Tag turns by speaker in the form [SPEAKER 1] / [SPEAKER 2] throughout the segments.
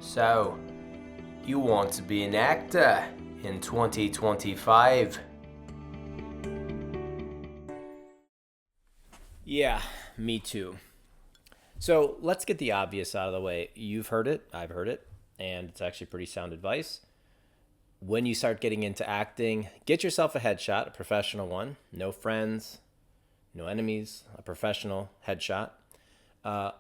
[SPEAKER 1] So, you want to be an actor in 2025?
[SPEAKER 2] Yeah, me too. So let's get the obvious out of the way. You've heard it, I've heard it, and it's actually pretty sound advice. When you start getting into acting, get yourself a headshot, a professional one. No friends, no enemies, a professional headshot. Uh,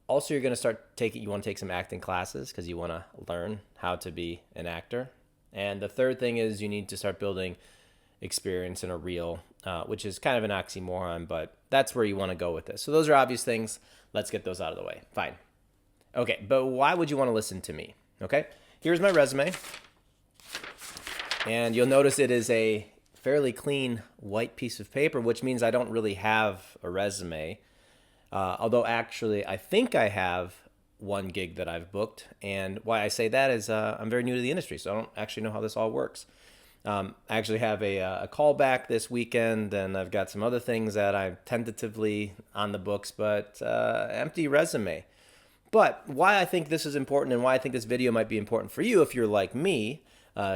[SPEAKER 2] Also, you're going to you want to take some acting classes because you want to learn how to be an actor. And the third thing is you need to start building experience in a reel, which is kind of an oxymoron, but that's where you want to go with this. So those are obvious things. Let's get those out of the way. Fine. Okay, but why would you want to listen to me? Okay, here's my resume. And you'll notice it is a fairly clean white piece of paper, which means I don't really have a resume. Although actually, I think I have one gig that I've booked. And why I say that is I'm very new to the industry, so I don't actually know how this all works. I actually have a callback this weekend, and I've got some other things that I'm tentatively on the books, but empty resume. But why I think this is important and why I think this video might be important for you if you're like me,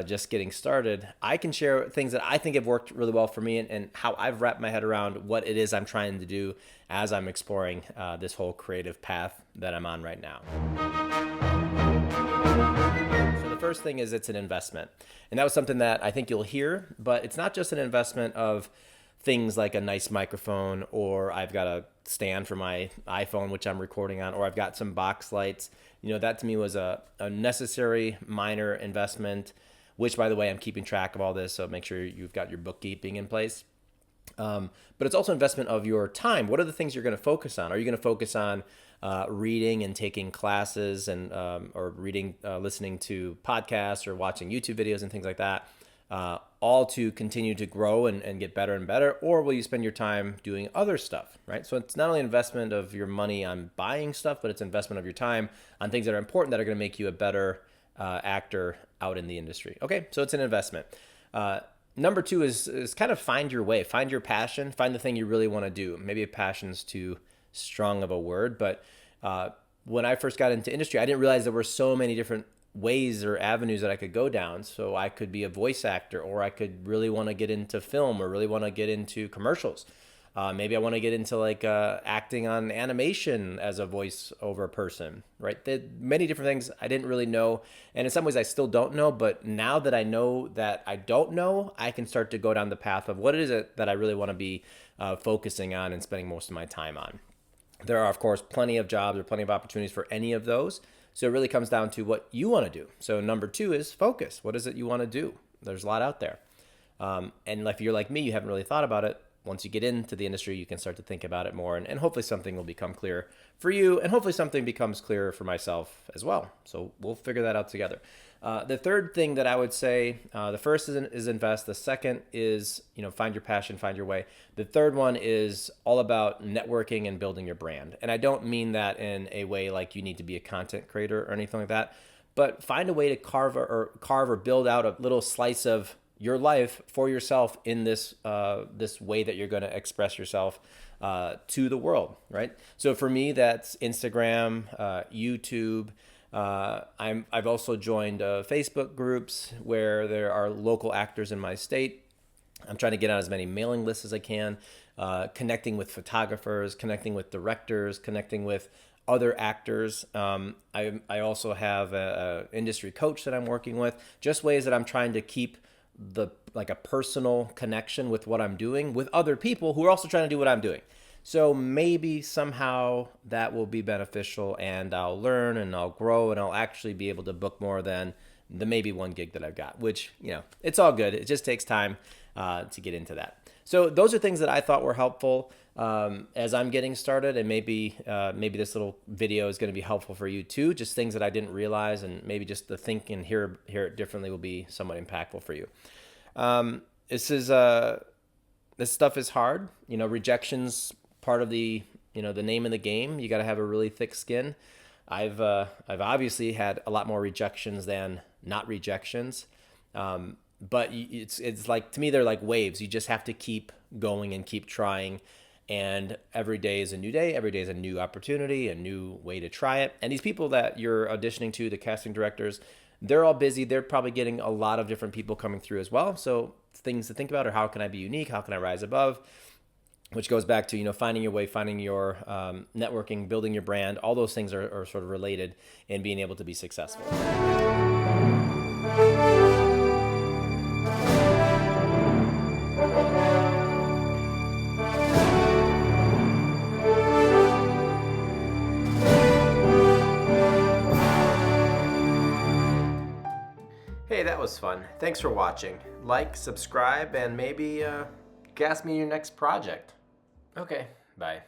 [SPEAKER 2] just getting started, I can share things that I think have worked really well for me and how I've wrapped my head around what it is I'm trying to do as I'm exploring this whole creative path that I'm on right now. So the first thing is it's an investment. And that was something that I think you'll hear, but it's not just an investment of things like a nice microphone, or I've got a stand for my iPhone, which I'm recording on, or I've got some box lights. You know, that to me was a necessary minor investment, which, by the way, I'm keeping track of all this, so make sure you've got your bookkeeping in place. But it's also investment of your time. What are the things you're going to focus on? Are you going to focus on reading and taking classes and or reading, listening to podcasts or watching YouTube videos and things like that, all to continue to grow and get better and better? Or will you spend your time doing other stuff, right? So it's not only investment of your money on buying stuff, but it's investment of your time on things that are important that are going to make you a better actor out in the industry. Okay, so it's an investment. Number two is kind of find your way, find your passion, find the thing you really want to do. Maybe a passion's too strong of a word, but when I first got into industry, I didn't realize there were so many different ways or avenues that I could go down. So I could be a voice actor, or I could really want to get into film, or really want to get into commercials. Maybe I want to get into like acting on animation as a voiceover person, right? Many different things I didn't really know. And in some ways I still don't know, but now that I know that I don't know, I can start to go down the path of what is it that I really want to be focusing on and spending most of my time on. There are, of course, plenty of jobs or plenty of opportunities for any of those. So it really comes down to what you want to do. So number two is focus. What is it you want to do? There's a lot out there. And if you're like me, you haven't really thought about it. Once you get into the industry, you can start to think about it more, and hopefully something will become clear for you, and hopefully something becomes clearer for myself as well. So we'll figure that out together. The third thing that I would say, the first is invest. The second is, find your passion, find your way. The third one is all about networking and building your brand. And I don't mean that in a way like you need to be a content creator or anything like that, but find a way to carve or build out a little slice of your life for yourself in this way that you're going to express yourself to the world, right? So for me, that's Instagram, YouTube. I've also joined Facebook groups where there are local actors in my state. I'm trying to get on as many mailing lists as I can, connecting with photographers, connecting with directors, connecting with other actors. I also have an industry coach that I'm working with, just ways that I'm trying to keep a personal connection with what I'm doing with other people who are also trying to do what I'm doing. So maybe somehow that will be beneficial, and I'll learn and I'll grow and I'll actually be able to book more than the maybe one gig that I've got, which, it's all good. It just takes time to get into that. So those are things that I thought were helpful as I'm getting started, and maybe this little video is going to be helpful for you too. Just things that I didn't realize, and maybe just to think and hear it differently will be somewhat impactful for you. This stuff is hard. Rejections part of the the name of the game. You got to have a really thick skin. I've obviously had a lot more rejections than not rejections. But it's like, to me, they're like waves. You just have to keep going and keep trying. And every day is a new day. Every day is a new opportunity, a new way to try it. And these people that you're auditioning to, the casting directors, they're all busy. They're probably getting a lot of different people coming through as well. So things to think about are, how can I be unique? How can I rise above? Which goes back to, finding your way, finding your networking, building your brand. All those things are sort of related in being able to be successful.
[SPEAKER 1] Hey, that was fun. Thanks for watching. Like, subscribe, and maybe cast me your next project. Okay, bye.